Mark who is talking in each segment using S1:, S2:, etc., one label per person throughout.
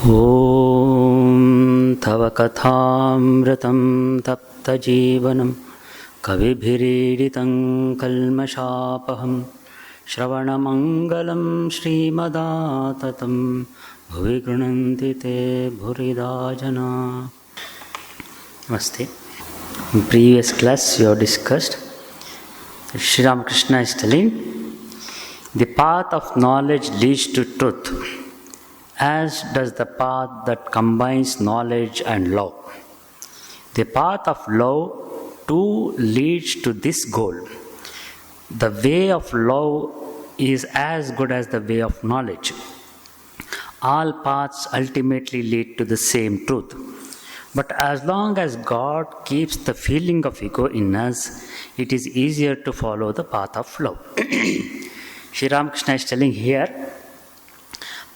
S1: Om Tava Kathamratam Tapta Jeevanam Kavibhiriditam Kalmashapaham Shravanamangalam Srimadaatatam Bhuvi Grunanti Te Bhurida Jana. Namaste. In previous class you have discussed Sri Ramakrishna is telling the path of knowledge leads to truth, as does the path that combines knowledge and love. The path of love too leads to this goal. The way of love is as good as the way of knowledge. All paths ultimately lead to the same truth. But as long as God keeps the feeling of ego in us, it is easier to follow the path of love. Sri Ramakrishna is telling here,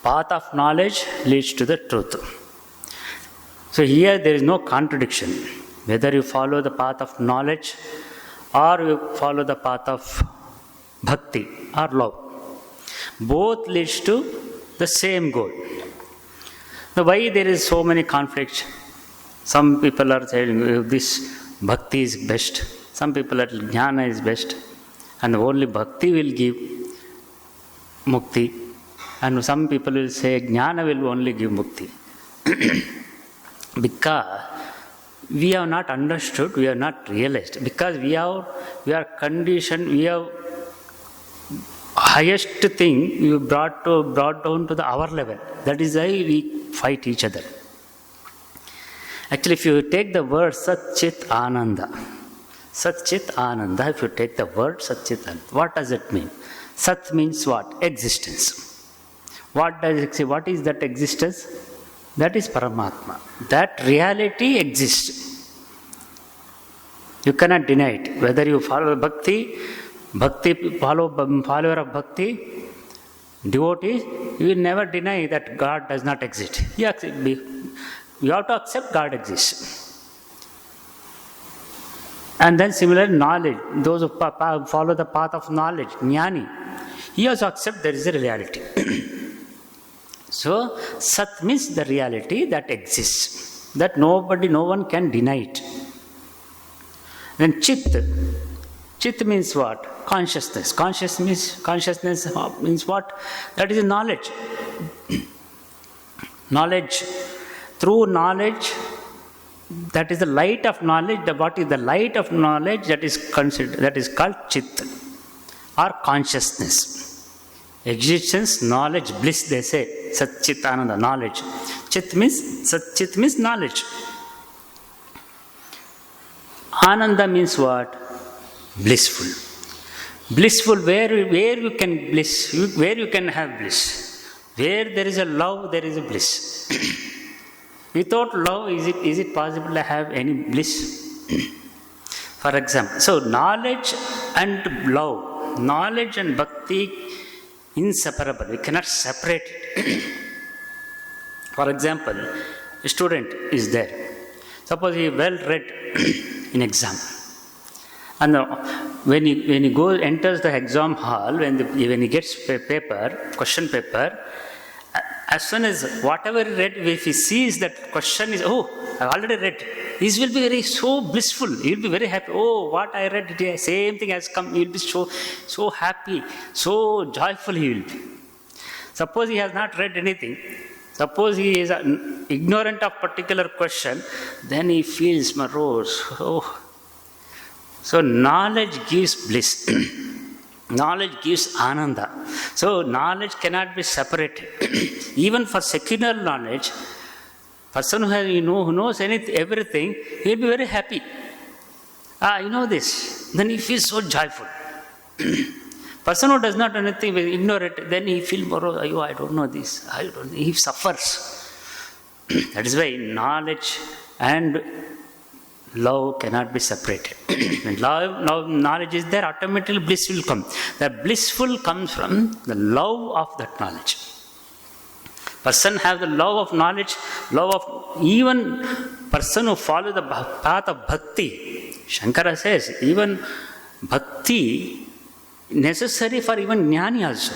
S1: path of knowledge leads to the truth. So here there is no contradiction. Whether you follow the path of knowledge or you follow the path of bhakti or love, both leads to the same goal. Now why there is so many conflicts? Some people are saying this bhakti is best. Some people are jnana is best. And only bhakti will give mukti. And some people will say jnana will only give mukti. Because we have not understood, we have not realized. Because we are conditioned, we have highest thing we brought down to our level. That is why we fight each other. Actually, if you take the word Sat Chit Ananda, if you take the word Sat Chit Ananda, what does it mean? Sat means what? Existence. What does it say? What is that existence? That is Paramatma. That reality exists. You cannot deny it. Whether you follow bhakti, follower of bhakti, devotee, you will never deny that God does not exist. You have to accept God exists. And then similarly, knowledge. Those who follow the path of knowledge, jnani, he also accepts there is a reality. So, Sat means the reality that exists, that no one can deny it. Then Chit means what? Consciousness. Consciousness means what? That is knowledge. Knowledge. Through knowledge, that is the light of knowledge. What is the light of knowledge? That is called Chit or consciousness. Existence, knowledge, bliss, they say. Sat Chit Ananda, knowledge. Chit means knowledge. Ananda means what? Blissful. Blissful, where you can bliss, where you can have bliss. Where there is a love, there is a bliss. Without love, is it possible to have any bliss? For example, so knowledge and love, knowledge and bhakti, inseparable. We cannot separate it. For example, a student is there. Suppose he is well read in exam. And when he enters the exam hall, when he gets question paper, as soon as whatever he read, if he sees that question is, I've already read, he will be so blissful. He will be very happy. What I read today, same thing has come. He will be so happy, so joyful he will be. Suppose he has not read anything. Suppose he is ignorant of particular question, then he feels morose. So knowledge gives bliss. Knowledge gives ananda. So knowledge cannot be separated. Even for secular knowledge, person who knows everything, he will be very happy. You know this. Then he feels so joyful. Person who does not know anything, ignorant, then he feels more, I don't know this. He suffers. That is why knowledge and love cannot be separated. When knowledge is there, automatically bliss will come. The blissful comes from the love of that knowledge. Person have the love of knowledge, love of even person who follow the path of bhakti. Shankara says, even bhakti necessary for even jnani also.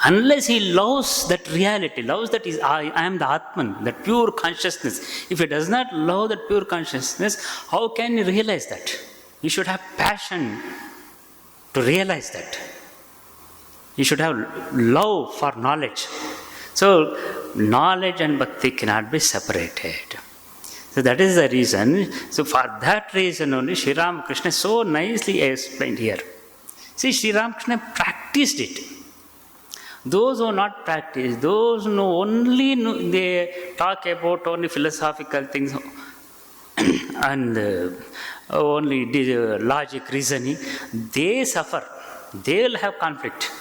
S1: Unless he loves that reality, loves that I am the Atman, that pure consciousness. If he does not love that pure consciousness, how can he realize that? He should have passion to realize that. He should have love for knowledge. So, knowledge and bhakti cannot be separated. So, that is the reason. So, for that reason only, Sri Ramakrishna so nicely explained here. See, Sri Ramakrishna practiced it. Those who not practice, those who only they talk about only philosophical things and only logic, reasoning, they suffer. They will have conflict.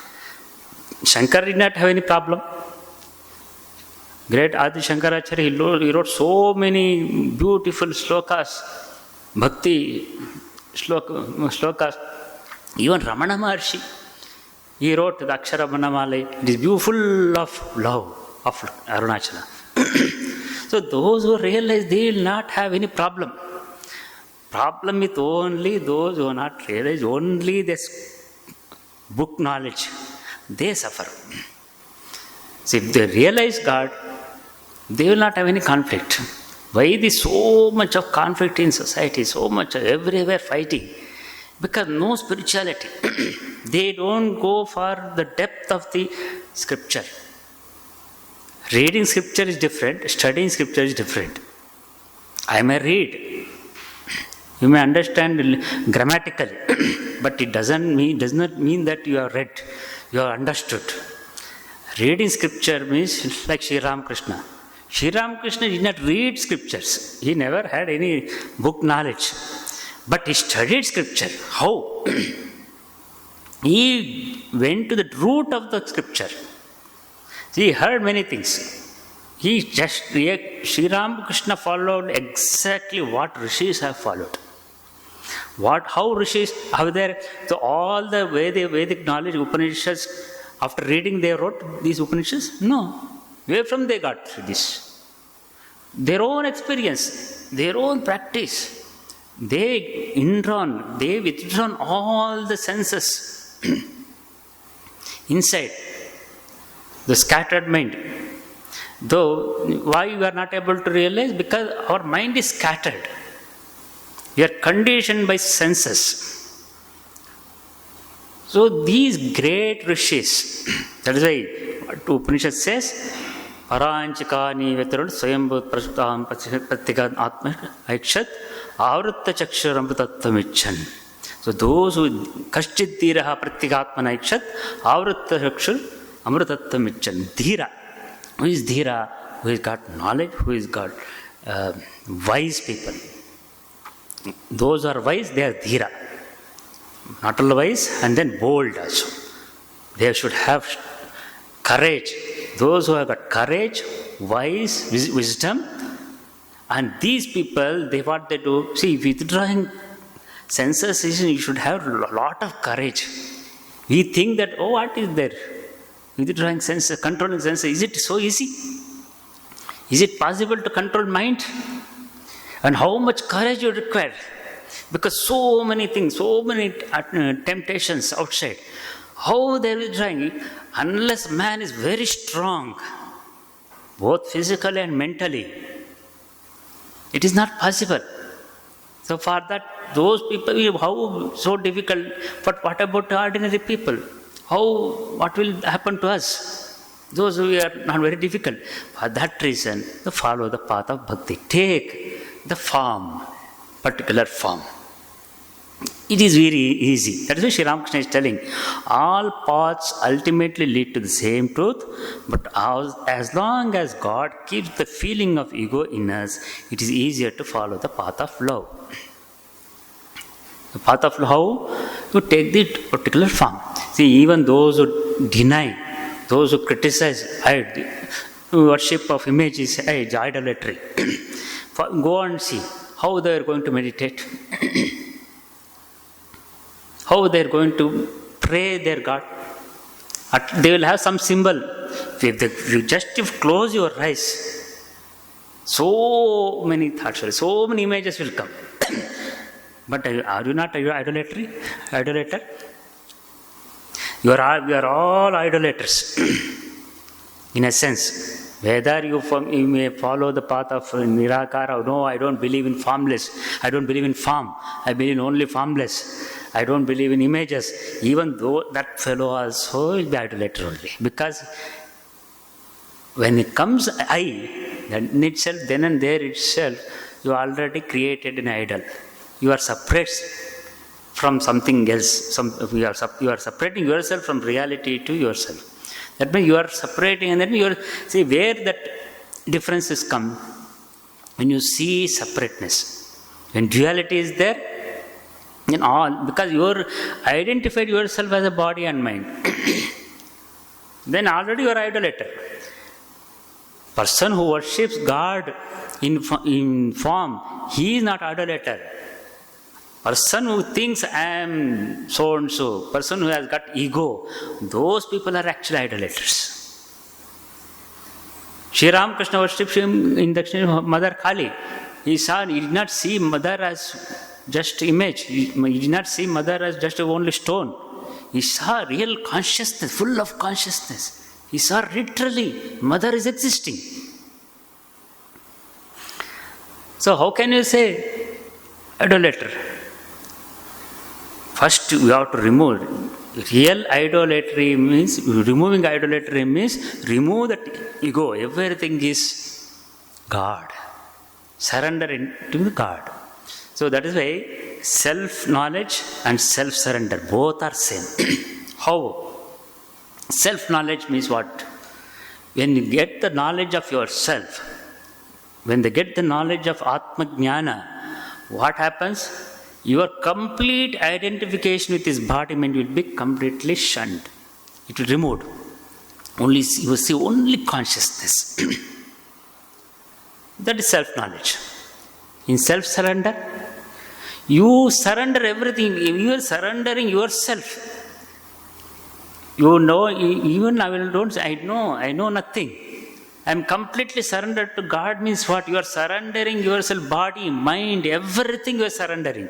S1: Shankar did not have any problem. Great Adi Shankaracharya, he wrote so many beautiful slokas, bhakti slokas. Even Ramana Maharshi, he wrote the Aksharamanamala. It is beautiful of love of Arunachala. So those who realize, they will not have any problem. Problem with only those who not realize only this book knowledge, they suffer. So if they realize God, they will not have any conflict. Why is so much of conflict in society, so much everywhere fighting? Because no spirituality. They don't go for the depth of the scripture. Reading scripture is different, studying scripture is different. I may read. You may understand grammatically, but it does not mean that you have read, you have understood. Reading scripture means like Sri Ramakrishna. Sri Ramakrishna did not read scriptures. He never had any book knowledge. But he studied scripture. How? He went to the root of the scripture. He heard many things. Sri Ramakrishna followed exactly what rishis have followed. How rishis are there? So all the Vedic knowledge, Upanishads, after reading they wrote these Upanishads? No. Where from they got this? Their own experience, their own practice. They withdrawn all the senses inside the scattered mind. Though, why you are not able to realize? Because our mind is scattered. We are conditioned by senses. So these great rishis, that is why what Upanishad says, Paranchikani Vetarul Swayambhut Prasutam Pratigan Atma Aikshat Avrutta Chakshur Amritattvam. So those who Kashchit Dhiraha Pratigatma Aikshat Avrutta Chakshur Amritattvam. Dhira. Who is Dhira? Who has got knowledge, who has got wise people. Those who are wise, they are Dhira. Not only wise, and then bold also. They should have courage. Those who have got courage, wise, wisdom, and these people, what they do, see, withdrawing senses, you should have a lot of courage. We think that, what is there? Withdrawing senses, controlling senses, is it so easy? Is it possible to control mind? And how much courage you require? Because so many things, so many temptations outside. How they are withdrawing? Unless man is very strong, both physically and mentally, it is not possible. So for that, those people, how so difficult? But what about ordinary people? What will happen to us? Those who are not very difficult. For that reason, to follow the path of bhakti. Take the form, particular form. It is very easy. That is why Sri Ramakrishna is telling, all paths ultimately lead to the same truth, but as long as God keeps the feeling of ego in us, it is easier to follow the path of love. The path of love, you take the particular form. See, even those who deny, those who criticize worship of images, idolatry, go and see how they are going to meditate. How they are going to pray their God. They will have some symbol. If you just close your eyes, so many thoughts, so many images will come. But are you not idolater? We are all idolaters. In a sense. Whether you may follow the path of Nirakara, no, I don't believe in formless. I don't believe in form. I believe in only formless. I don't believe in images. Even though that fellow also will be idolater only. Because when it comes I, then itself, then and there itself, you already created an idol. You are separate from something else. You are separating yourself from reality to yourself. That means you are separating, and then you are, see where that differences come. When you see separateness, when duality is there, in all, because you are identified yourself as a body and mind, then already you are idolater. Person who worships God in form, he is not idolater. Person who thinks I am so and so, person who has got ego, those people are actually idolaters. Sri Ramakrishna worships him in Dakshina Mother Kali. He did not see Mother as just image. He did not see Mother as just only stone. He saw real consciousness, full of consciousness. He saw literally Mother is existing. So how can you say idolater? First, you have to remove. Real idolatry means, removing idolatry means remove that ego. Everything is God. Surrender into God. So that is why self-knowledge and self-surrender, both are same. How? Self-knowledge means what? When you get the knowledge of yourself, when they get the knowledge of Atma Jnana, what happens? Your complete identification with this body mind will be completely shunned. It will be removed. Only you will see only consciousness. That is self-knowledge. In self-surrender, you surrender everything. You are surrendering yourself. You know, even I know nothing. I am completely surrendered to God means what? You are surrendering yourself, body, mind, everything you are surrendering.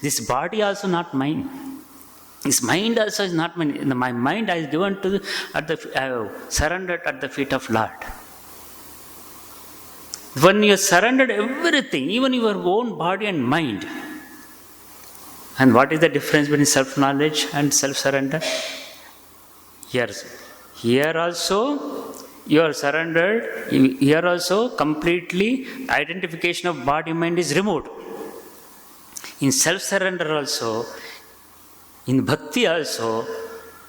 S1: This body also not mine. This mind also is not mine. My mind I given to surrendered at the feet of Lord. When you surrendered everything, even your own body and mind. And what is the difference between self-knowledge and self-surrender? Here also you are surrendered. Here also completely identification of body mind is removed. In self-surrender also, in bhakti also,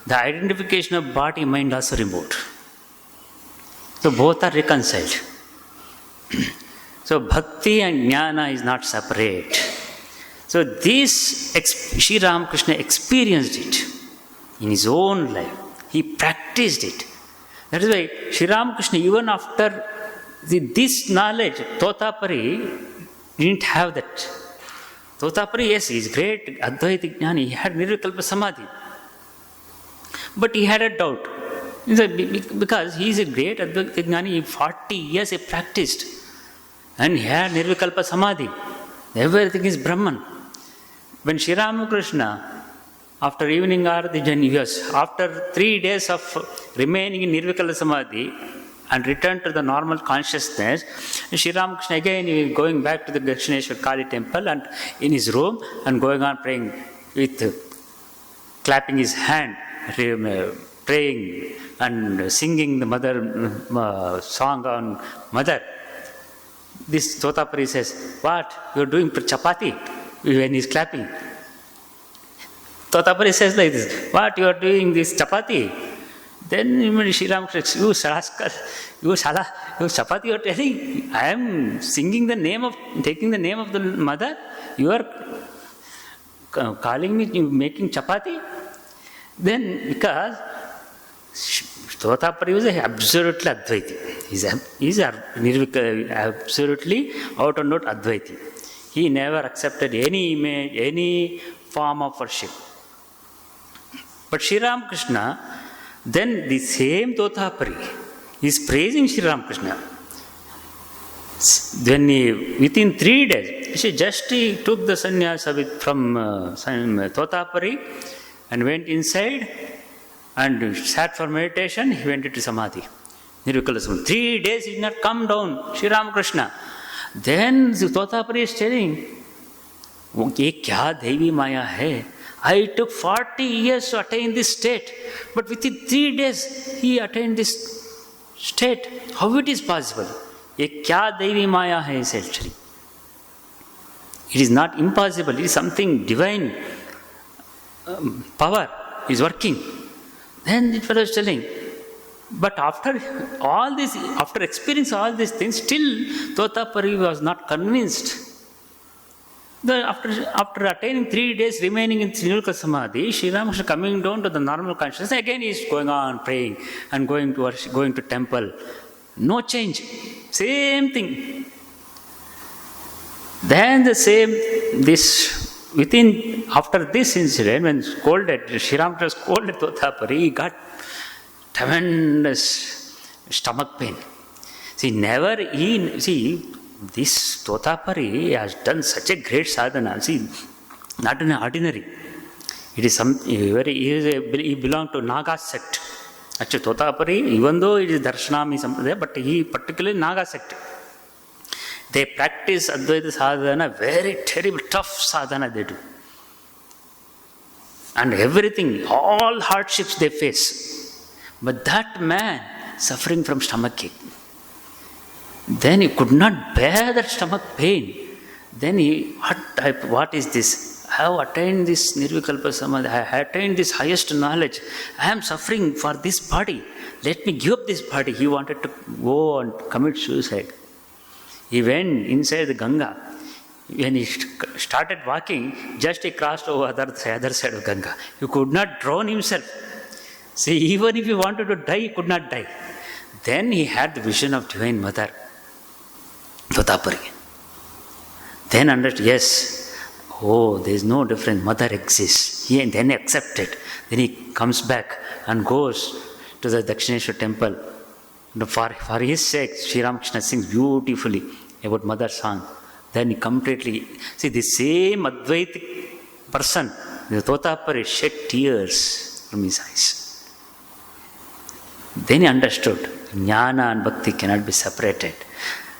S1: the identification of body mind also removed. So both are reconciled. So bhakti and jnana is not separate. So this Sri Ramakrishna experienced it in his own life. He practiced it. That is why Sri Ramakrishna, even after this knowledge, Totapari didn't have that. Totapari, yes, he is great Advaita Jnani, he had Nirvikalpa Samadhi. But he had a doubt. Because he is a great Advaita Jnani, 40 years he practiced. And he had Nirvikalpa Samadhi. Everything is Brahman. When Sri Ramakrishna, after evening arati, after 3 days of remaining in Nirvikalpa Samadhi and returned to the normal consciousness, Sri Ramakrishna again going back to the Dakshineshwar Kali temple and in his room and going on praying with clapping his hand, praying and singing the mother song on Mother. This Totapari says, "What? You are doing chapati?" When he is clapping. Totapari says like this, "What? You are doing this chapati?" Then Sri Ramakrishna, you chapati you are telling? I am singing the name of, taking the name of the mother. You are calling me making chapati? Then because Totapari was absolutely Advaiti. He is absolutely out and out Advaiti. He never accepted any image, any form of worship. But Sri Ramakrishna, then the same Totapari is praising Sri Ramakrishna. When within 3 days, he took the sannyasa from Totapari and went inside and sat for meditation. He went into Samadhi. Nirvikala Samadhi. 3 days he did not come down, Sri Ramakrishna. Then Totapari is telling, "Ye kya Devi Maya hai? I took 40 years to attain this state, but within 3 days he attained this state. How it is possible? Ye kya Devi Maya hai?" He said, actually. It is not impossible. It is something divine power is working. Then the fellow is telling, but after all this, after experiencing all these things, still Totapari was not convinced. After attaining 3 days remaining in Nirvikala Samadhi, Sri Ramakrishna coming down to the normal consciousness, again he is going on praying and going to worship, going to temple. No change. Same thing. Then the same, after this incident, when Sri Ramakrishna scolded Totapari, he got tremendous stomach pain. This Totapari has done such a great sadhana. Not an ordinary. It is he belonged to Naga sect. Actually, Totapari, even though it is Darshanami Sampradaya, but he particularly Naga sect. They practice Advaita sadhana, very terrible, tough sadhana they do. And everything, all hardships they face. But that man suffering from stomachache. Then he could not bear that stomach pain. Then what is this? I have attained this Nirvikalpa Samadhi. I have attained this highest knowledge. I am suffering for this body. Let me give up this body. He wanted to go and commit suicide. He went inside the Ganga. When he started walking, just he crossed over the other side of Ganga. He could not drown himself. See, even if he wanted to die, he could not die. Then he had the vision of Divine Mother, Totapari. Then understood, yes, there is no difference, Mother exists. He then accepted. Then he comes back and goes to the Dakshineshwar temple. For his sake, Sri Ramakrishna sings beautifully about Mother song. Then he completely, the same Advaitic person, the Totapari, shed tears from his eyes. Then he understood, Jnana and Bhakti cannot be separated.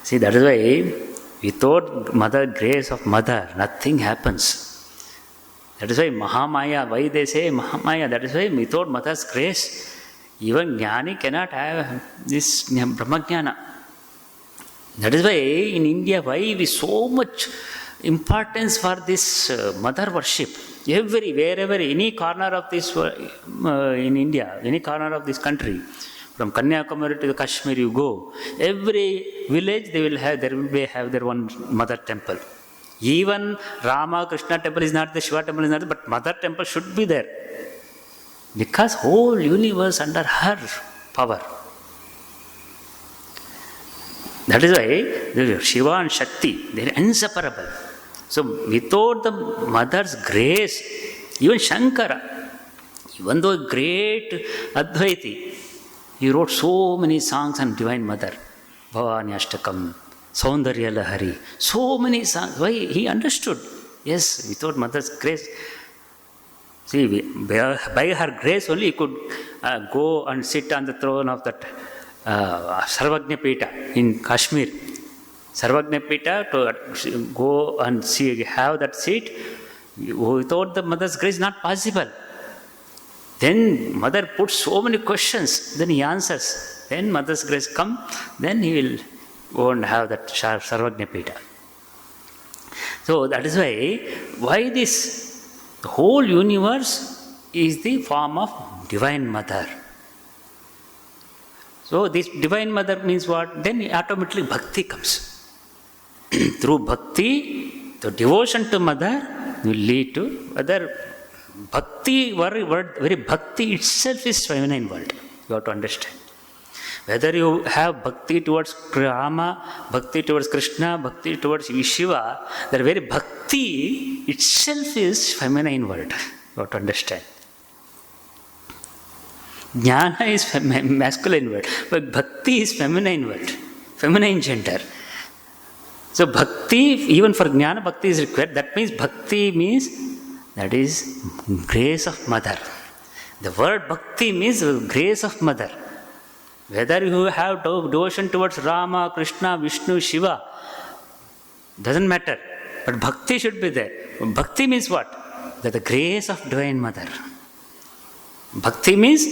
S1: That is why, without Mother, grace of Mother, nothing happens. That is why Mahamaya, why they say Mahamaya, that is why without Mother's grace, even Jnani cannot have this Brahmajnana. That is why in India, why we so much importance for this Mother worship. Wherever, any corner of this, in India, any corner of this country, from Kanyakumari to Kashmir you go, every village there will have their one Mother temple. Even Ramakrishna temple is not there, Shiva temple is not there, but Mother temple should be there. Because whole universe under her power. That is why Shiva and Shakti, they are inseparable. So without the Mother's grace, even Shankara, even though great Advaiti, he wrote so many songs on Divine Mother. Bhavani Ashtakam, Saundarya Lahari, so many songs. Why? He understood. Yes, without Mother's grace. See, by her grace only he could go and sit on the throne of that Sarvajñapita in Kashmir. Sarvajñapita, to go and have that seat, without the Mother's grace, not possible. Then Mother puts so many questions, then he answers. Then Mother's grace come, then he will go and have that Sarvajñapita. So that is why this, the whole universe is the form of Divine Mother. So this Divine Mother means what? Then automatically Bhakti comes. Through Bhakti, the devotion to Mother will lead to other Bhakti. Very Bhakti itself is feminine word. You have to understand. Whether you have Bhakti towards Rama, Bhakti towards Krishna, Bhakti towards Shiva, the very Bhakti itself is feminine word. You have to understand. Jnana is masculine word, but Bhakti is feminine word, feminine gender. So Bhakti, even for Jnana, Bhakti is required. That means Bhakti means that is grace of Mother. The word bhakti means grace of mother. Whether you have devotion towards Rama, Krishna, Vishnu, Shiva, doesn't matter. But bhakti should be there. Bhakti means what? That the grace of Divine Mother. Bhakti means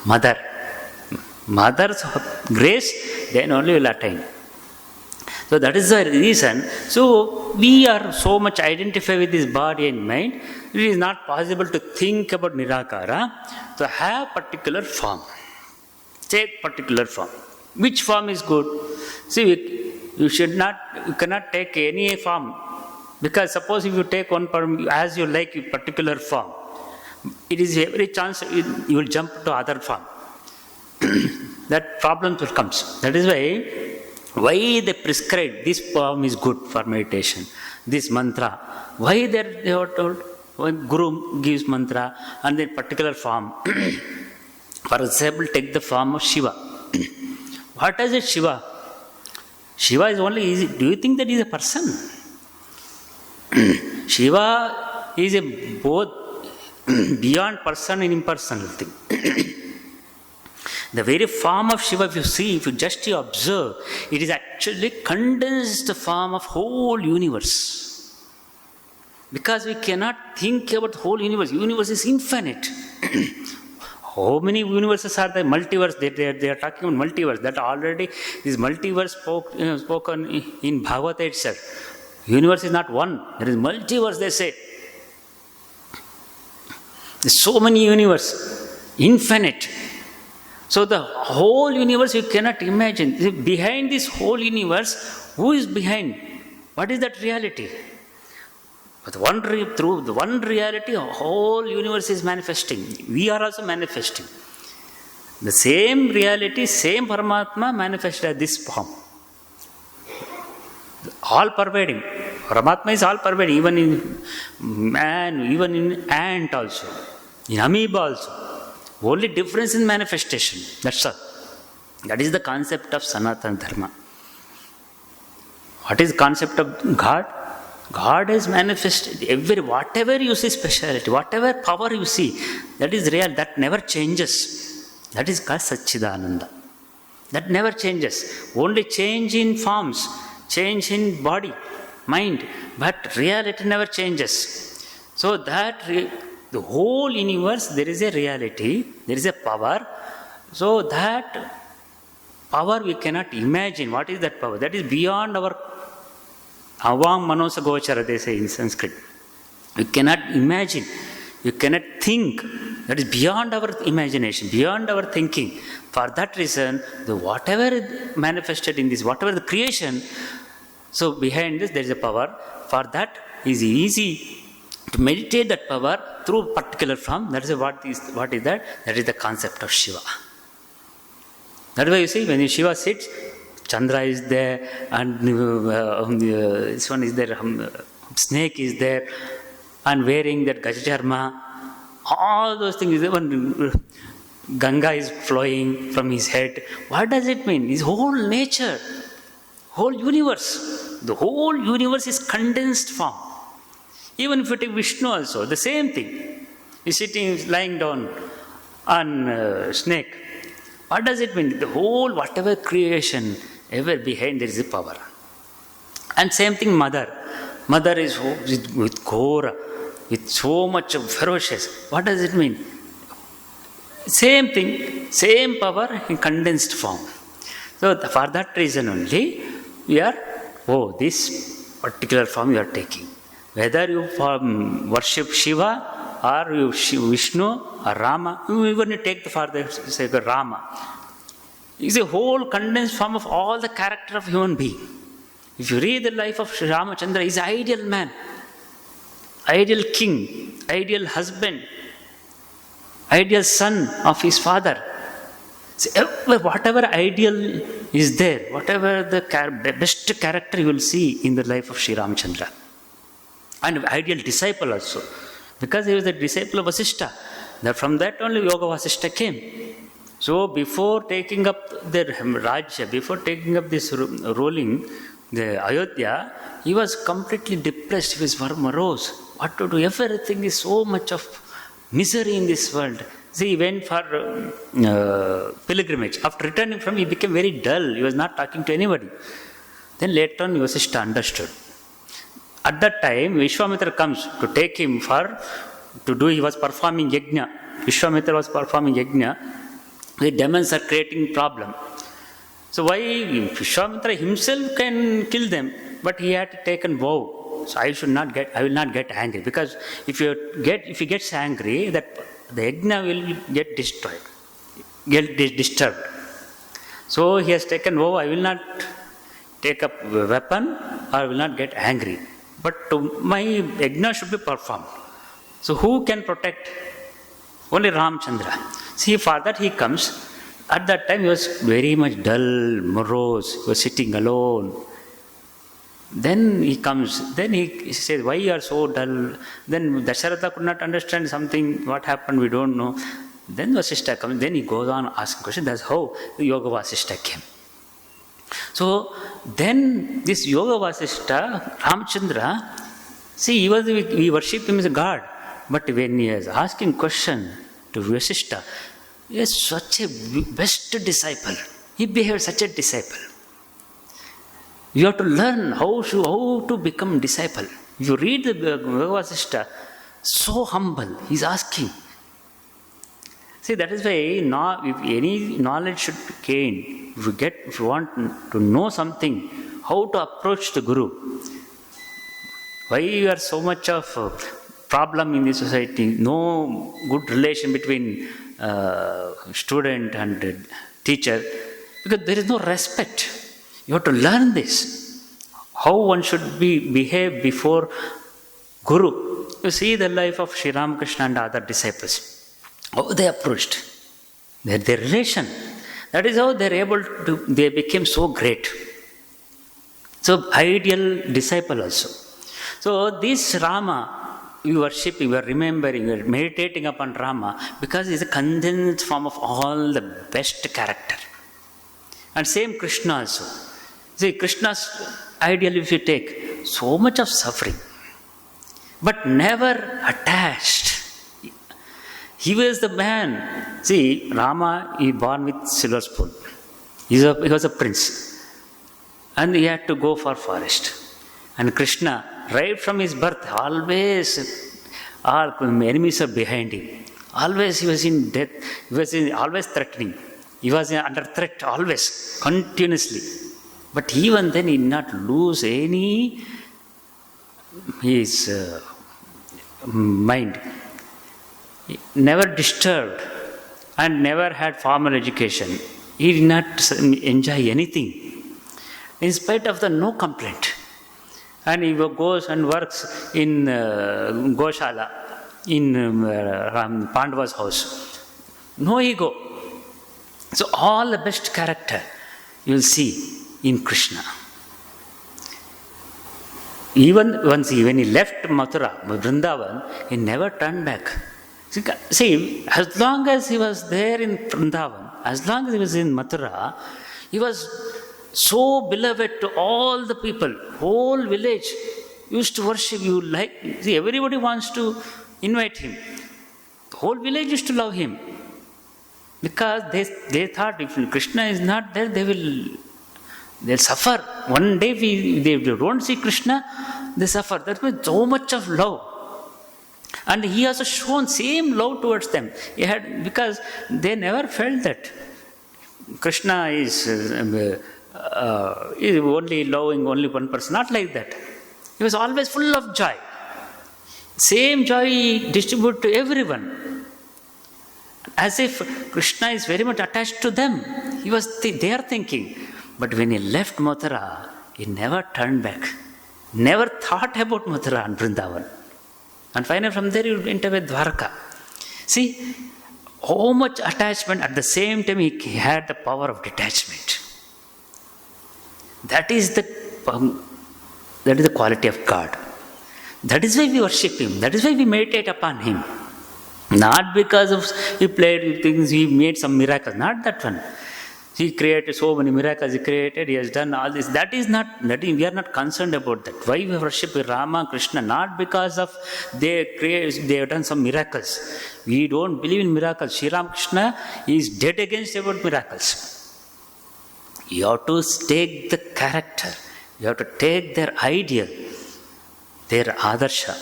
S1: mother. Mother's grace, then only will attain. So that is the reason. So we are so much identified with this body and mind, it is not possible to think about Nirakara to have particular form. Take particular form. Which form is good? See, you cannot take any form. Because suppose if you take one form as you like a particular form, it is every chance you will jump to other form. That problem will come. That is why they prescribe this form is good for meditation. This mantra. Why they are told? When Guru gives mantra and then particular form. For example, take the form of Shiva. What is it, Shiva? Shiva is only easy. Do you think that he is a person? Shiva is a both beyond person and impersonal thing. The very form of Shiva, if you see, if you just observe, it is actually condensed form of whole universe. Because we cannot think about the whole universe. Universe is infinite. How many universes are there? Multiverse. They are talking about multiverse. That already is multiverse spoken in Bhagavata itself. Universe is not one. There is multiverse, they say. There is so many universe. Infinite. So the whole universe you cannot imagine. Behind this whole universe, who is behind? What is that reality? But through the one reality, the whole universe is manifesting. We are also manifesting. The same reality, same Paramatma manifested as this form. All pervading. Paramatma is all pervading, even in man, even in ant also, in amoeba also. Only difference in manifestation. That's all. That is the concept of Sanatana Dharma. What is the concept of God? God has manifested whatever you see speciality, whatever power you see, that is real, that never changes. That is called Satchidananda. That never changes. Only change in forms, change in body, mind, but reality never changes. So that the whole universe, there is a reality, there is a power. So that power we cannot imagine. What is that power? That is beyond our Avam Manosa Gochara, they say in Sanskrit. You cannot imagine. You cannot think. That is beyond our imagination, beyond our thinking. For that reason, whatever manifested in this, whatever the creation, so behind this there is a power. For that is easy to meditate that power through particular form. That is what is that? That is the concept of Shiva. That is why you see when Shiva sits, Chandra is there, and this one is there, snake is there, and wearing that Gajajarma. All those things. When Ganga is flowing from his head. What does it mean? His whole nature, whole universe. The whole universe is condensed form. Even if you take Vishnu also, the same thing. He's sitting, lying down on snake. What does it mean? The whole, whatever creation, ever behind there is a power. And same thing Mother. Mother is with Ghora, with so much of ferocious. What does it mean? Same thing, same power in condensed form. So for that reason only, we are, this particular form you are taking. Whether you worship Shiva or you Vishnu or Rama, you even take the father, say the Rama. It's a whole condensed form of all the character of human being. If you read the life of Sri Ramachandra, he's an ideal man, ideal king, ideal husband, ideal son of his father. So whatever ideal is there, whatever the best character you will see in the life of Sri Ramachandra. And ideal disciple also. Because he was the disciple of Vasishta. From that only Yoga Vasishta came. So before taking up the Rajya, before taking up this ruling, the Ayodhya, he was completely depressed. He was morose. What to do? Everything is so much of misery in this world. See, he went for pilgrimage. After returning from, he became very dull. He was not talking to anybody. Then later on, Vasishtha understood. At that time, Vishwamitra comes to take him he was performing yajna. Vishwamitra was performing yajna. The demons are creating problem. So why Vishwamitra himself can kill them, but he had taken vow. So I will not get angry, because if he gets angry, that the yajna will get destroyed, disturbed. So he has taken vow, I will not take up a weapon, or I will not get angry. But my yajna should be performed. So who can protect? Only Ramchandra. See, for that he comes. At that time he was very much dull, morose, he was sitting alone. Then he comes, then he says, why you are so dull? Then Dasharatha could not understand something, what happened, we don't know. Then Vasishtha comes, then he goes on asking questions. That's how the Yoga Vasishtha came. So then this Yoga Vasishtha, Ramchandra, see, we worship him as a god. But when he is asking question to Vasishtha, he is such a best disciple. He behaved such a disciple. You have to learn how to become disciple. If you read the Vasishtha, so humble, he is asking. See, that is why if any knowledge should be gained, if you want to know something, how to approach the Guru. Why you are so much of problem in the society, no good relation between student and teacher, because there is no respect. You have to learn this, how one should behave before Guru. You see the life of Sri Ramakrishna and other disciples, how they approached, their relation. That is how they became so great. So ideal disciple also. So this Rama, we worship, we are remembering, we are meditating upon Rama, because he is a condensed form of all the best character. And same Krishna also. See, Krishna's ideal, if you take, so much of suffering, but never attached. He was the man. See, Rama, he born with silver spoon. He was a prince. And he had to go for forest. And Krishna, right from his birth, always, all enemies are behind him. Always he was in death. He was always threatening. He was under threat always, continuously. But even then he did not lose his mind. He never disturbed and never had formal education. He did not enjoy anything. In spite of no complaint. And he goes and works in Goshala, in Pandava's house. No ego. So all the best character you will see in Krishna. Even when he left Mathura, Vrindavan, he never turned back. See, as long as he was there in Vrindavan, as long as he was in Mathura, he was so beloved to all the people. Whole village used to worship you see, everybody wants to invite him. The whole village used to love him. Because they thought if Krishna is not there, they'll suffer. One day they don't see Krishna, they suffer. That means so much of love. And he also shown same love towards them. Because they never felt that Krishna is only loving only one person. Not like that. He was always full of joy. Same joy he distributed to everyone. As if Krishna is very much attached to them. They are thinking. But when he left Mathura, he never turned back. Never thought about Mathura and Vrindavan. And finally from there he went away Dwarka. See, how much attachment, at the same time he had the power of detachment. That is the quality of God. That is why we worship him. That is why we meditate upon him. Not because of he played with things, he made some miracles. Not that one. He created so many miracles. He created. He has done all this. We are not concerned about that. Why we worship Rama, Krishna? Not because of they have done some miracles. We don't believe in miracles. Sri Ramakrishna is dead against about miracles. You have to take the character. You have to take their ideal, their adarsha.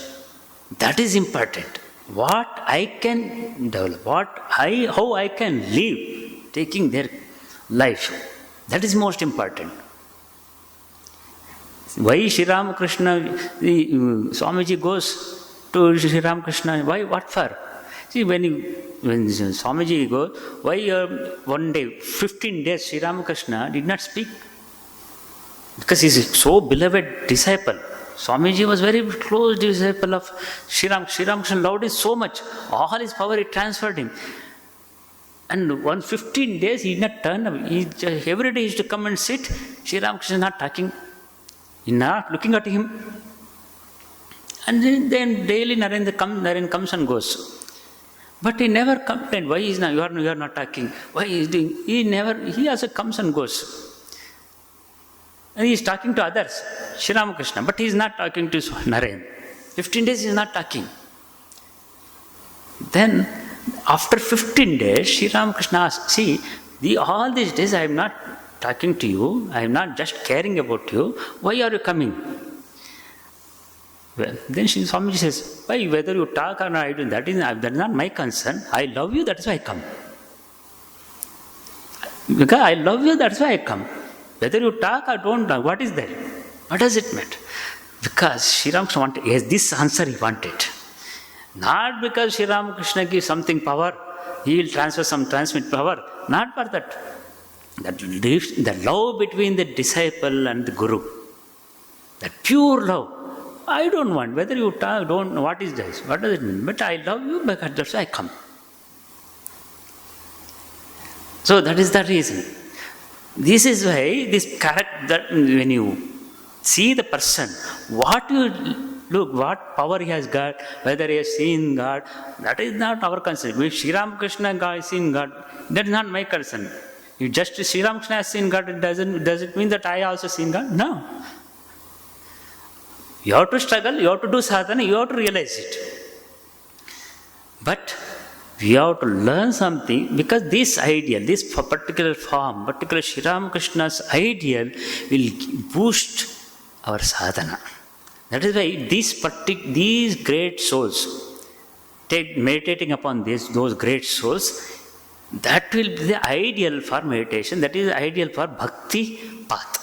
S1: That is important. What I can develop, how I can live, taking their life. That is most important. Why Sri Ramakrishna, Swamiji goes to Sri Ramakrishna, why, what for? See, when Swamiji goes, why one day, 15 days, Sri Ramakrishna did not speak? Because he is so beloved disciple. Swamiji was very close disciple of Sri Ramakrishna. Sri Ramakrishna loved him so much. All his power, he transferred him. And 15 days he did not turn up. Every day he used to come and sit. Sri Ramakrishna is not talking. He is not looking at him. And then daily Naren comes and goes. But he never complained. Why is you are not talking? Why he is doing? He also comes and goes. And he is talking to others, Sri Ramakrishna, but he is not talking to Naren. 15 days he is not talking. Then, after 15 days, Sri Ramakrishna asked, see, all these days I am not talking to you, I am not just caring about you, why are you coming? Well, then Swamiji says, why, whether you talk or not, that is not my concern. I love you, that is why I come. Because I love you, that is why I come. Whether you talk or don't talk, what is there? What does it matter? Because Sri Ramakrishna wanted, yes, this answer he wanted. Not because Sri Ramakrishna gives something power, he will transmit power. Not for that. The love between the disciple and the guru. That pure love. I don't want, whether you talk, don't know, what is this? What does it mean? But I love you because that's why I come. So that is the reason. This is why this character, that when you see the person, what power he has got, whether he has seen God, that is not our concern. If Sri Ramakrishna has seen God, that is not my concern. If just Sri Ramakrishna has seen God, does it mean that I also seen God? No. You have to struggle, you have to do sadhana, you have to realize it. But we have to learn something, because this ideal, this particular form, particular Sri Ramakrishna's ideal will boost our sadhana. That is why these great souls, meditating upon those great souls, that will be the ideal for meditation, that is the ideal for bhakti path.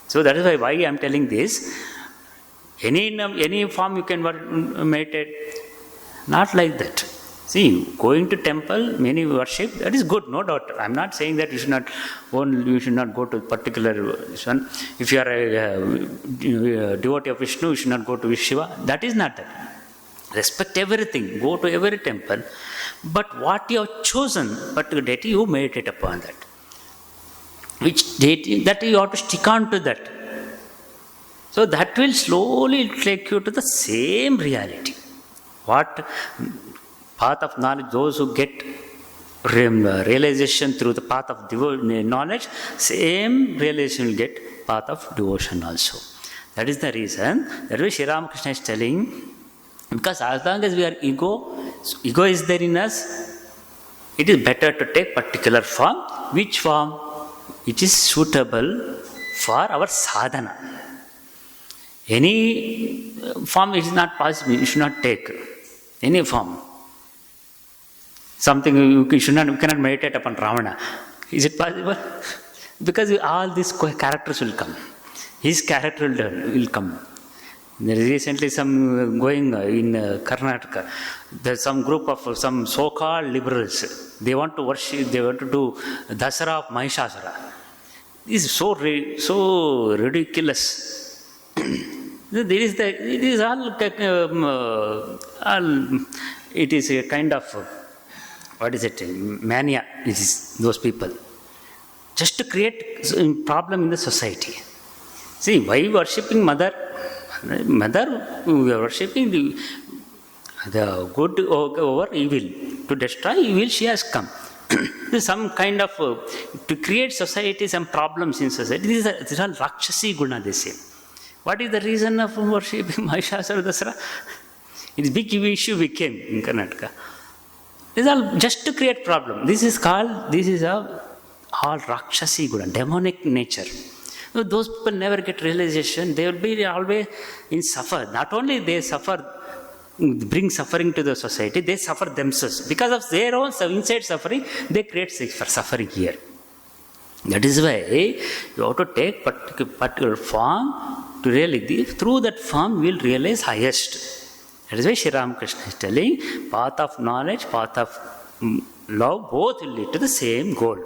S1: So that is why I am telling this. Any form you can meditate, not like that. See, going to temple, many worship, that is good, no doubt. I am not saying that you should not go to particular one. If you are a devotee of Vishnu, you should not go to Shiva. That is not that. Respect everything, go to every temple. But what you have chosen, particular deity, you meditate upon that. Which deity, that you have to stick on to that. So that will slowly take you to the same reality. What path of knowledge, those who get realization through the path of knowledge, same realization will get path of devotion also. That is the reason. That is why Sri Ramakrishna is telling, because as long as we are ego is there in us, it is better to take particular form. Which form? It is suitable for our sadhana. Any form is not possible, you should not take. Any form. Something you cannot meditate upon Ravana. Is it possible? Because all these characters will come. His character will come. There is recently some going in Karnataka. There is some group of some so-called liberals. They want to worship, they want to do Dasara of Mahishasura. This is so ridiculous. It is a kind of, mania, it is those people. Just to create a problem in the society. See, why worshipping mother? Mother, we are worshipping the good over evil. To destroy evil, she has come. Some kind of, to create society, some problems in society. These are Rakshasi guna, they say. What is the reason of worshipping Mahishasura Dasara? It's big issue became in Karnataka. These are just to create problem. This is all Rakshasi guna, demonic nature. Those people never get realization. They will be always in suffer. Not only they suffer, bring suffering to the society, they suffer themselves. Because of their own inside suffering, they create suffering here. That is why you have to take particular form to really, through that form we will realize highest. That is why Sri Ramakrishna is telling, path of knowledge, path of love, both will lead to the same goal.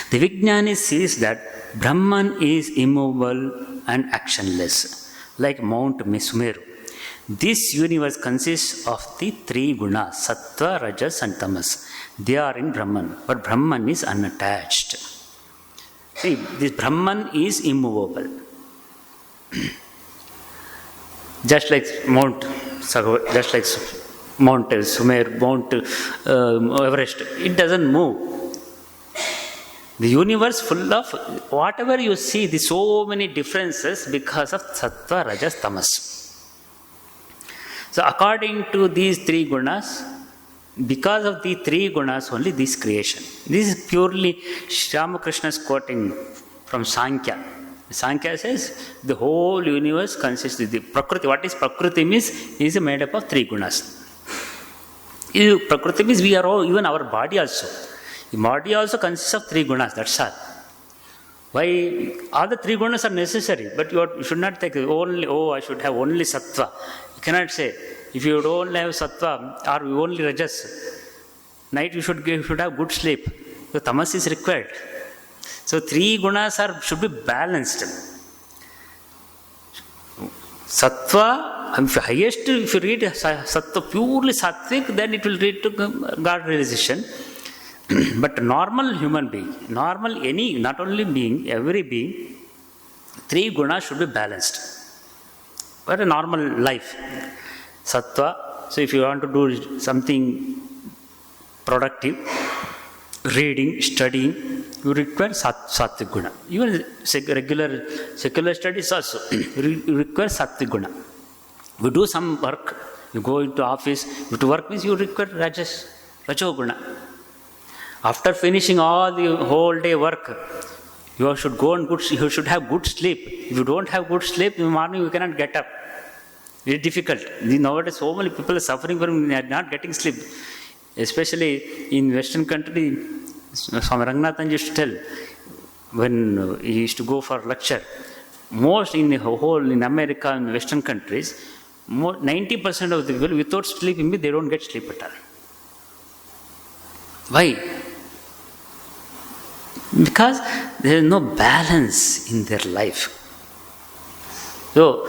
S1: The Vijnani sees that Brahman is immovable and actionless, like Mount Sumeru. This universe consists of the three gunas, Sattva, Rajas and Tamas. They are in Brahman, but Brahman is unattached. See, this Brahman is immovable. Just like Mount Sumer, Mount Everest, it doesn't move. The universe full of whatever you see, there's so many differences because of Sattva, Rajas, Tamas. So according to these three gunas, because of the three gunas only this creation. This is purely Ramakrishna's quoting from Sankhya. Sankhya says the whole universe consists of the Prakriti. What is Prakriti means? Is made up of three gunas. Prakriti means we are all, even our body also. The body also consists of three gunas, that's all. Why? All the three gunas are necessary, but you should not take only, I should have only sattva. You cannot say, if you don't have sattva or only rajas, night you should have good sleep. So tamas is required. So three gunas should be balanced. Sattva, highest, if you read sattva purely sattvic, then it will lead to God realization. But normal human being, not only being, every being, three gunas should be balanced. But a normal life. Sattva, so if you want to do something productive, reading, studying, you require sattvic guna. Even regular secular studies also, you require sattvic guna. You do some work, you go into office, to work means you require rajo guna. After finishing all the whole day work, you should go and you should have good sleep. If you don't have good sleep, in the morning you cannot get up. Very difficult. Nowadays, so many people are suffering from not getting sleep. Especially in Western country, Swami Ranganathan used to tell, when he used to go for lecture, most in the whole, in America and Western countries, 90% of the people without sleeping, they don't get sleep at all. Why? Because there is no balance in their life. So,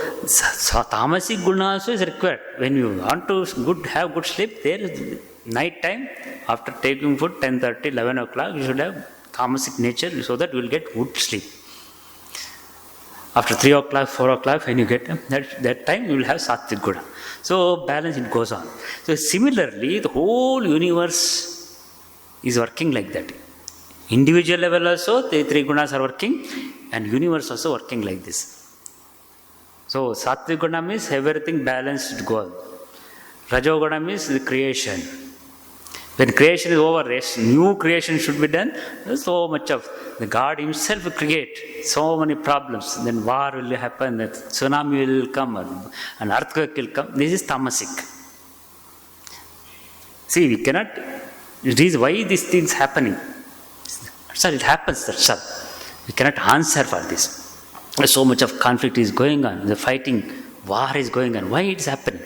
S1: tamasic guna also is required. When you want to have good sleep, there is night time, after taking food, 10:30, 11 o'clock, you should have tamasic nature so that you will get good sleep. After 3 o'clock, 4 o'clock, when you get that time, you will have sattvic guna. So, balance, it goes on. So, similarly, the whole universe is working like that. Individual level also, the three gunas are working, and universe also working like this. So, sattvic guna means everything balanced goal. Rajo guna means the creation. When creation is over, new creation should be done. There's so much of the God himself will create so many problems. Then war will happen, that tsunami will come, an earthquake will come. This is tamasic. See, we cannot, it is why these things happening. Sir, it happens, that's all. We cannot answer for this. So much of conflict is going on, the fighting, war is going on. Why it is happening?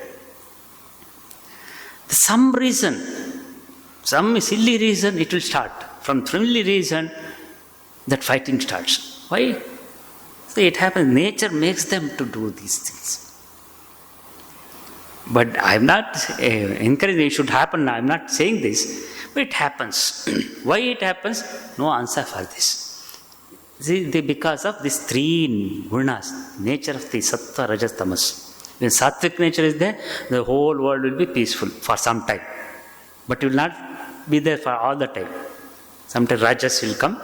S1: Some reason, some silly reason it will start. From silly reason, that fighting starts. Why? So it happens, nature makes them to do these things. But I am not encouraging it should happen, I am not saying this. But it happens. Why it happens? No answer for this. See, because of these three gunas, nature of the sattva, rajas, tamas. When sattvic nature is there, the whole world will be peaceful for some time. But it will not be there for all the time. Sometimes rajas will come,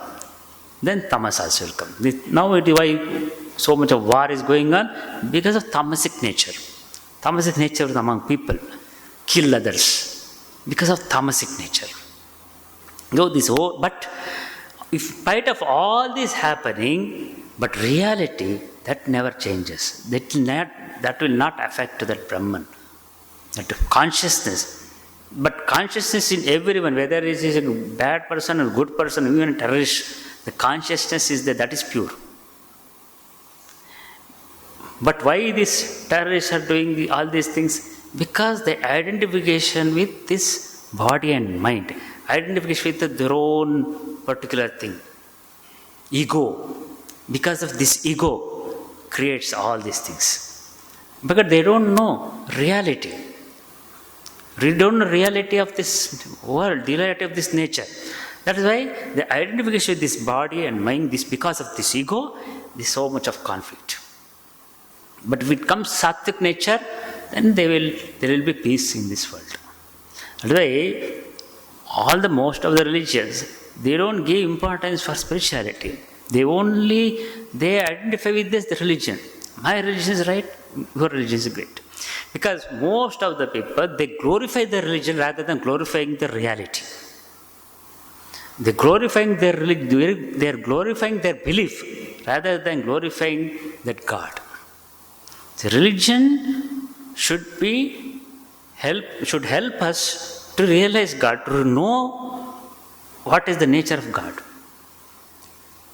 S1: then tamasas will come. Now why so much of war is going on? Because of tamasic nature. Tamasic nature among people. Kill others. Because of tamasic nature. But in spite of all this happening, but reality, that never changes. That will not affect that Brahman. That consciousness. But consciousness in everyone, whether it is a bad person or good person, even a terrorist, the consciousness is that is pure. But why these terrorists are doing all these things? Because the identification with this body and mind, identification with their own particular thing, ego. Because of this ego creates all these things. Because they don't know reality. They don't know reality of this world, the reality of this nature. That is why the identification with this body and mind, because of this ego, there is so much of conflict. But if it comes sattvic nature, then there will be peace in this world. That is why most of the religions, they don't give importance for spirituality. They identify with this religion. My religion is right, your religion is great. Because most of the people, they glorify their religion rather than glorifying the reality. They are glorifying their belief rather than glorifying that God. The religion should help us to realize God, to know what is the nature of God.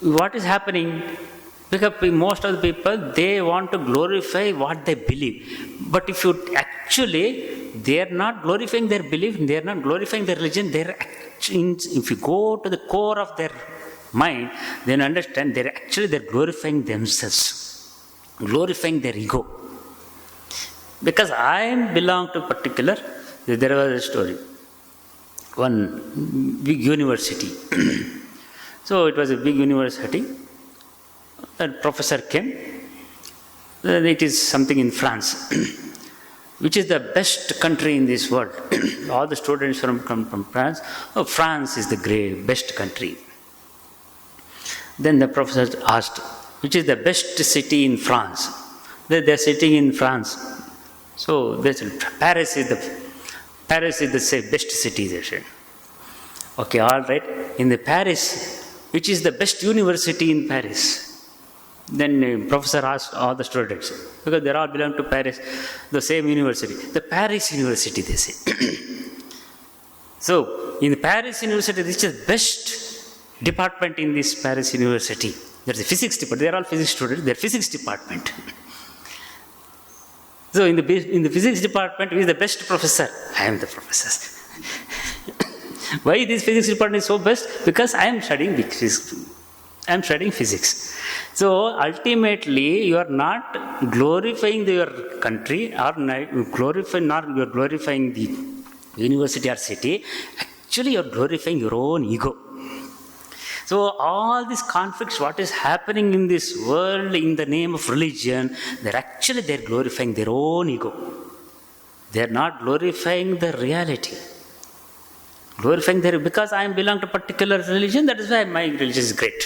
S1: What is happening? Because most of the people, they want to glorify what they believe. But if they are not glorifying their belief, they are not glorifying their religion, if you go to the core of their mind, then understand they're glorifying themselves, glorifying their ego. Because I belong to particular, there was a story, one big university. So it was a big university. A professor came. It is something in France, which is the best country in this world. All the students come from France. Oh, France is the best country. Then the professor asked, which is the best city in France? They are sitting in France. So they said, Paris is the best city, they said. Okay, all right. In the Paris, which is the best university in Paris? Then the professor asked all the students, because they all belong to Paris, the same university. The Paris University, they say. So, in the Paris University, this is the best department in this Paris University. There's a physics department. They are all physics students. They're physics department. So, in the physics department, who is the best professor? I am the professor. Why this physics department is so best? Because I am studying physics. I am studying physics. So ultimately, you are not glorifying your country, or you are glorifying the university or city. Actually, you are glorifying your own ego. So all these conflicts, what is happening in this world in the name of religion, they're glorifying their own ego. They are not glorifying the reality. Glorifying because I belong to a particular religion, that is why my religion is great.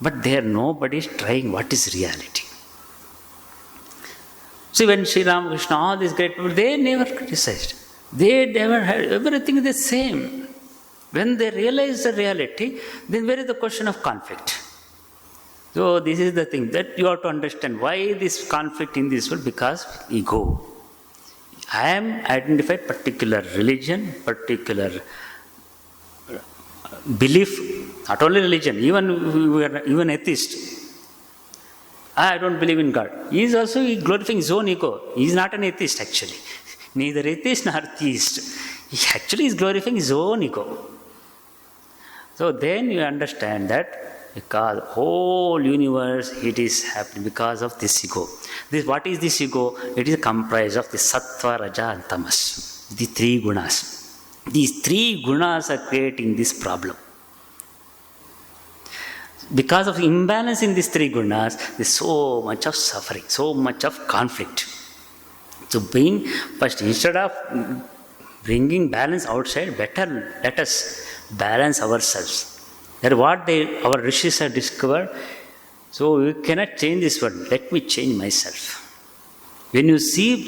S1: But nobody is trying what is reality. See, when Sri Ramakrishna, all these great people, they never criticized. They never had, everything is the same. When they realize the reality, then where is the question of conflict? So this is the thing that you have to understand. Why this conflict in this world? Because ego. I am identified particular religion, particular belief, not only religion, even atheist. I don't believe in God. He is also glorifying his own ego. He is not an atheist actually. Neither atheist nor theist. He actually is glorifying his own ego. So then you understand that because whole universe, it is happening because of this ego. What is this ego? It is comprised of the sattva, raja and tamas. The three gunas. These three gunas are creating this problem. Because of imbalance in these three gunas, there is so much of suffering, so much of conflict. So instead of bringing balance outside, better let us balance ourselves. That is what our rishis have discovered. So you cannot change this world. Let me change myself. When you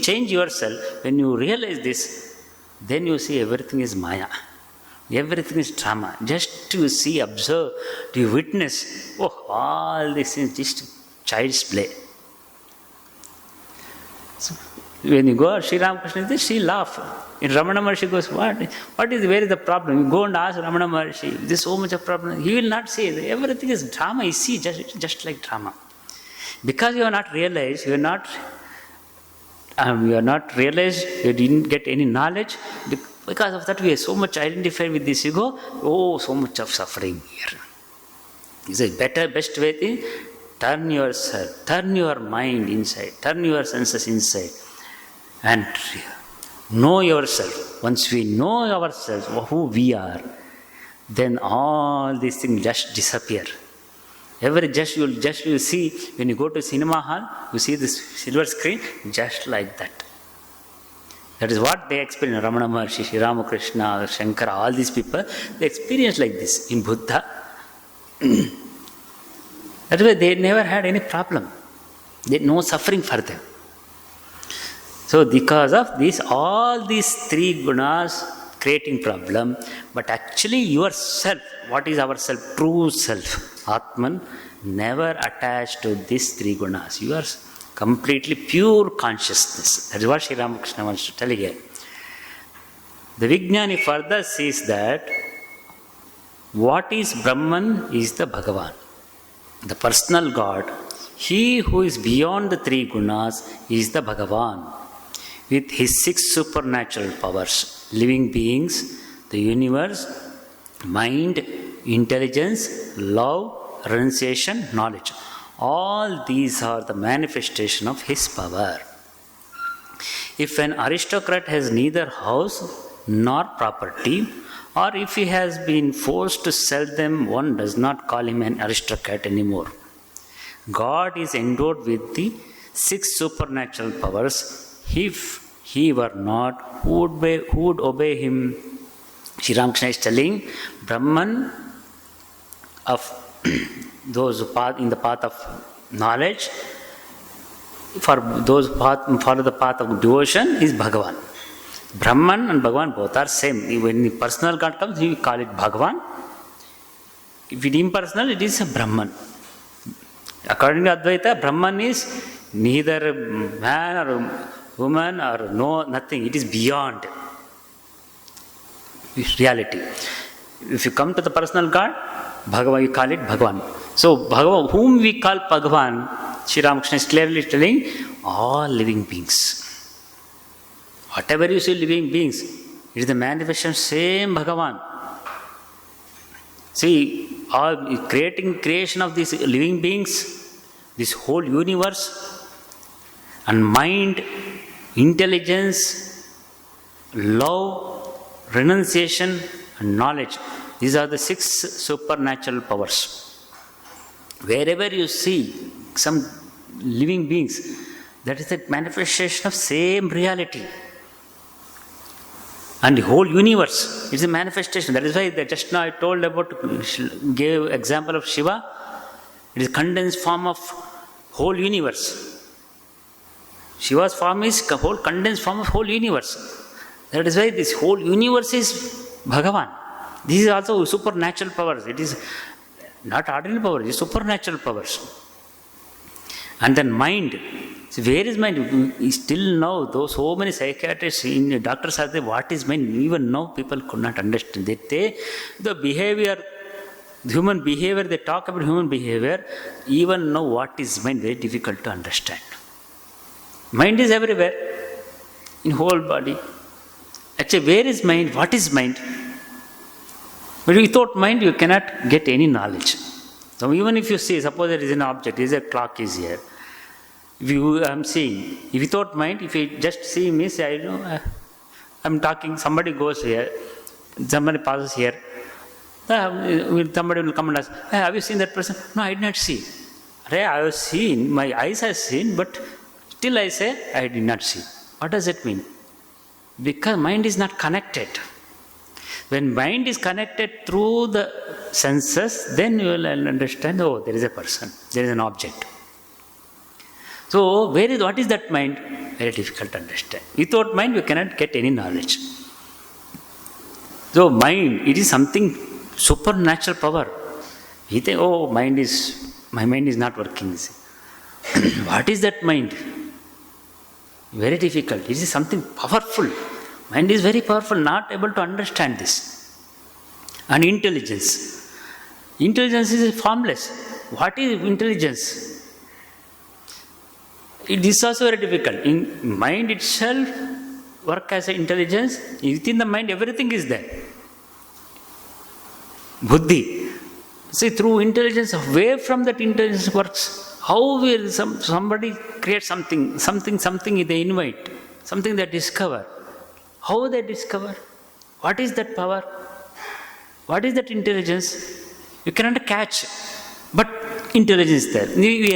S1: change yourself, when you realize this, then you see everything is Maya. Everything is drama. Just to see, observe, to witness, all this is just child's play. So, when you go, Sri Ramakrishna, she laugh. And Ramana Maharshi goes, where is the problem? You go and ask Ramana Maharshi, there's so much of problem. He will not say, everything is drama. You see, just like drama. Because you are not realized, you are not realized, you didn't get any knowledge. Because of that, we are so much identified with this ego. So much of suffering here. Is a best way to turn yourself, turn your mind inside, turn your senses inside, and know yourself. Once we know ourselves, who we are, then all these things just disappear. You see, when you go to cinema hall, you see this silver screen, just like that. That is what they experience. Ramana Maharshi, Sri Ramakrishna, Shankara, all these people, they experience like this in Buddha. That's why they never had any problem. No suffering for them. So because of this, all these three gunas creating problem, but actually yourself, what is our self? True self, Atman, never attached to these three gunas. You are completely pure consciousness. That is what Sri Ramakrishna wants to tell here. The Vijnani further says that what is Brahman is the Bhagavan, the personal God. He who is beyond the three gunas is the Bhagavan, with his 6 supernatural powers, living beings, the universe, mind, intelligence, love, renunciation, knowledge. All these are the manifestation of his power. If an aristocrat has neither house nor property, or if he has been forced to sell them, one does not call him an aristocrat anymore. God is endowed with the 6 supernatural powers. If he were not, who would obey him? Sri Ramakrishna is telling, Brahman of those who in the path of knowledge, for those who follow the path of devotion, is Bhagavan. Brahman and Bhagavan both are same. When the personal God comes, we call it Bhagavan. If it is impersonal, it is a Brahman. According to Advaita, Brahman is neither man or woman or nothing. It is beyond reality. If you come to the personal God, Bhagavan, you call it Bhagavan. So, Bhagavan, whom we call Bhagavan, Sri Ramakrishna is clearly telling, all living beings. Whatever you see living beings, it is the manifestation same Bhagavan. See, all creation of these living beings, this whole universe, and mind, intelligence, love, renunciation, and knowledge. These are the 6 supernatural powers. Wherever you see some living beings, that is the manifestation of same reality. And the whole universe is a manifestation. That is why just now I told about, gave example of Shiva. It is condensed form of whole universe. Shiva's form is whole condensed form of whole universe. That is why this whole universe is Bhagavan. This is also supernatural powers. It is not ordinary powers, it is supernatural powers. And then mind. So where is mind? We still know, though so many psychiatrists, doctors are there, what is mind? Even now people could not understand. The behavior, human behavior, they talk about human behavior, even know what is mind, very difficult to understand. Mind is everywhere, in whole body. Actually, where is mind? What is mind? But without mind, you cannot get any knowledge. So even if you see, suppose there is an object, there is a clock is here. If you am seeing, if without mind, if you just see me, say, I know, I'm talking, somebody goes here, somebody passes here, somebody will come and ask, hey, have you seen that person? No, I did not see. I have seen, my eyes have seen, but still I say, I did not see. What does it mean? Because mind is not connected. When mind is connected through the senses, then you will understand, oh, there is a person, there is an object. So, what is that mind? Very difficult to understand. Without mind, you cannot get any knowledge. So, mind, it is something supernatural power. We think, oh, my mind is not working. What is that mind? Very difficult. It is something powerful. Mind is very powerful, not able to understand this. And intelligence. Intelligence is formless. What is intelligence? It is also very difficult. In mind itself, work as an intelligence. Within the mind, everything is there. Buddhi. See, through intelligence, where from that intelligence works? How will somebody create something they invite, something they discover? How they discover? What is that power? What is that intelligence? You cannot catch, but intelligence is there.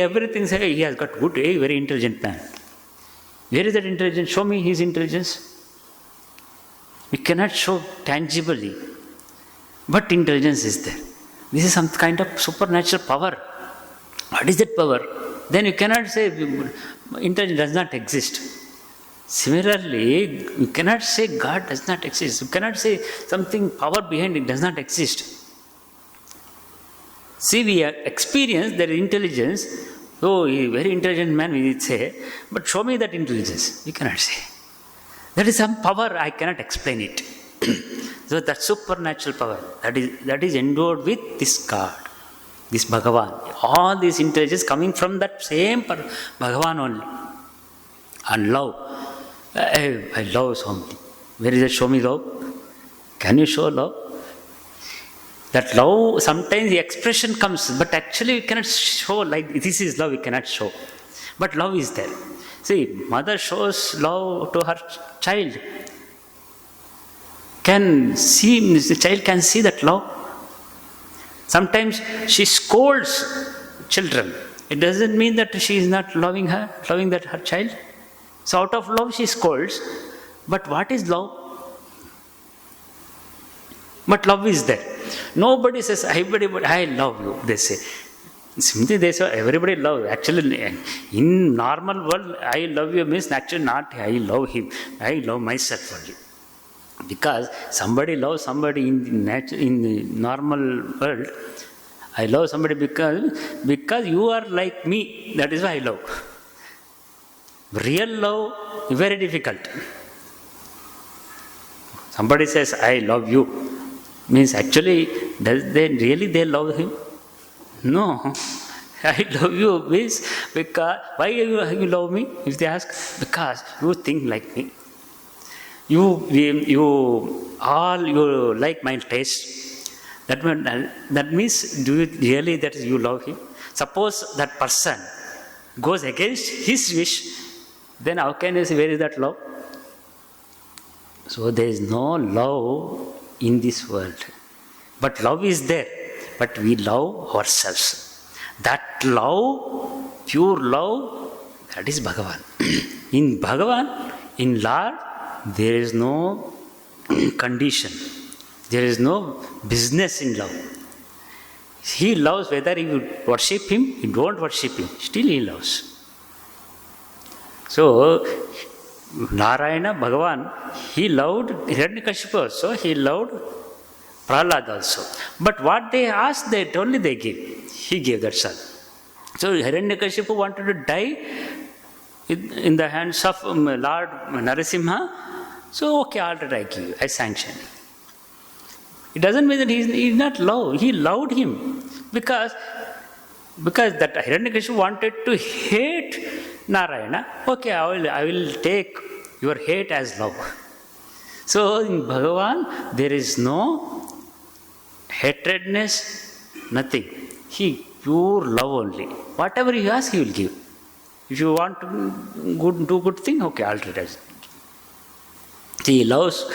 S1: Everything say he has got good, very intelligent man. Where is that intelligence? Show me his intelligence. We cannot show tangibly, but intelligence is there. This is some kind of supernatural power. What is that power? Then you cannot say intelligence does not exist. Similarly, you cannot say God does not exist. You cannot say something power behind it does not exist. See, we experience that intelligence. Oh, a very intelligent man, we would say, but show me that intelligence. You cannot say. That is some power, I cannot explain it. So that supernatural power, that is endowed with this God, this Bhagavan. All this intelligence coming from that same Bhagavan only. And love. I love Swami. Where is it? Show me love. Can you show love? That love, sometimes the expression comes, but actually you cannot show like this is love, you cannot show. But love is there. See, mother shows love to her child. The child can see that love. Sometimes she scolds children. It doesn't mean that she is not loving her child. So out of love she scolds. But what is love? But love is there. Nobody says, everybody, I love you, they say. Simply they say, everybody loves. Actually, in normal world, I love you means actually not I love him. I love myself only. Because somebody loves somebody in the normal world. I love somebody because you are like me. That is why I love. Real love is very difficult. Somebody says, I love you. Means actually, they love him? No. I love you means because, why you love me? If they ask, because you think like me. You like my taste. That means, do you really that you love him? Suppose that person goes against his wish, then how can you say, where is that love? So there is no love in this world. But love is there. But we love ourselves. That love, pure love, that is Bhagavan. In Bhagavan, in Lord, there is no condition. There is no business in love. He loves whether you worship him, you don't worship him. Still he loves. So, Narayana, Bhagavan, he loved Hiranyakashipu also, he loved Prahlad also. But what they asked, only they gave. He gave that son. So, Hiranyakashipu wanted to die in the hands of Lord Narasimha. So, okay, all right, I give you, I sanction. It doesn't mean that he is not love. He loved him because that Hiranyakashipu wanted to hate Narayana. Okay, I will take your hate as love. So in Bhagavan, there is no hatredness, nothing. He pure love only. Whatever you ask, he will give. If you want to do good thing, okay, I'll do that. He loves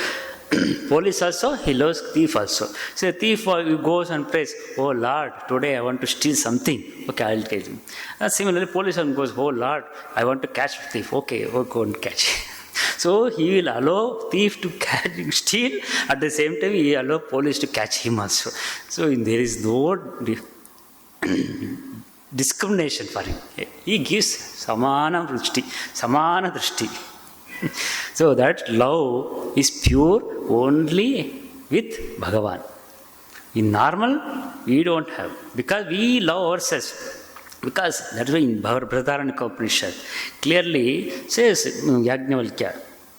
S1: police also, he loves thief also. So a thief goes and prays, oh Lord, today I want to steal something. Okay, I'll catch him. Similarly, policeman goes, oh Lord, I want to catch thief. Okay, go and catch. So he will allow thief to steal, at the same time he allow police to catch him also. So there is no discrimination for him. He gives samana drishti. So that love is pure only with Bhagavan. In normal, we don't have. Because we love ourselves. Because that's why in Brihadaranyaka Upanishad clearly says Yajnavalkya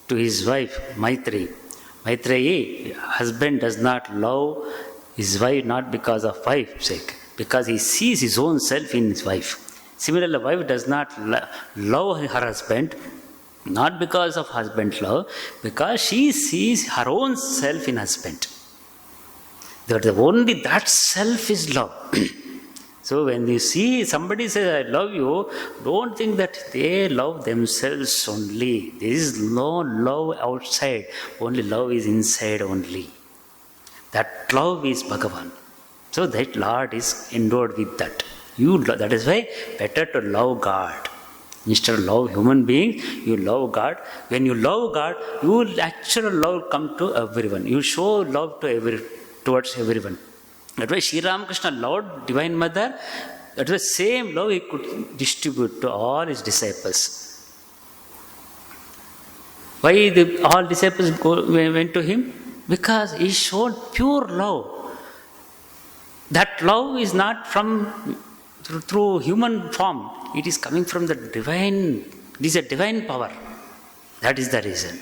S1: to his wife Maitreyi, husband does not love his wife not because of wife's sake, because he sees his own self in his wife. Similarly, wife does not love her husband not because of husband's love, because she sees her own self in husband. That only that self is love. So when you see somebody say, I love you, don't think that they love themselves only. There is no love outside. Only love is inside only. That love is Bhagavan. So that Lord is endowed with that. That is why better to love God. Instead of love human beings, you love God. When you love God, you will actual love come to everyone. You show love towards everyone. That way Sri Ramakrishna loved Divine Mother. That was same love he could distribute to all his disciples. Why all disciples went to him? Because he showed pure love. That love is not through human form. It is coming from the divine. It is a divine power. That is the reason.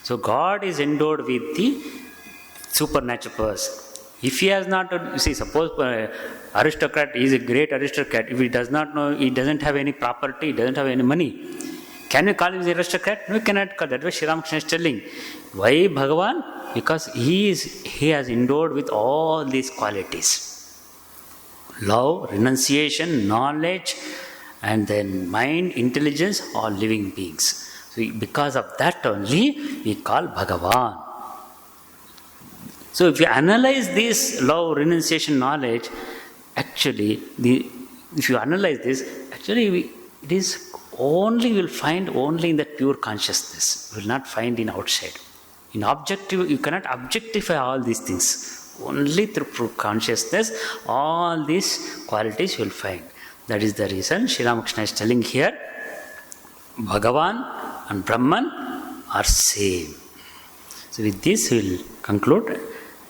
S1: So God is endowed with the supernatural powers. If he has not, suppose aristocrat is a great aristocrat. If he does not know, he doesn't have any property, he doesn't have any money. Can we call him the aristocrat? No, we cannot call. That way Sri Ramakrishna is telling. Why Bhagavan? Because he has endowed with all these qualities. Love, renunciation, knowledge, and then mind, intelligence, all living beings. So because of that only, we call Bhagavan. So if you analyze this love, renunciation, knowledge, actually, if you analyze this, actually it is only, you will find only in that pure consciousness. You will not find in outside. In objective, you cannot objectify all these things. Only through pure consciousness, all these qualities you will find. That is the reason Sri Ramakrishna is telling here, Bhagavan and Brahman are same. So with this we will conclude.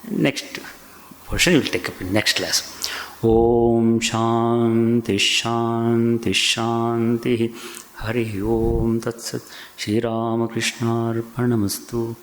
S1: Next portion we will take up in next class. Om Shanti Shanti Shanti Hari Om Tat Sat Shri Ramakrishna Arpanamastu.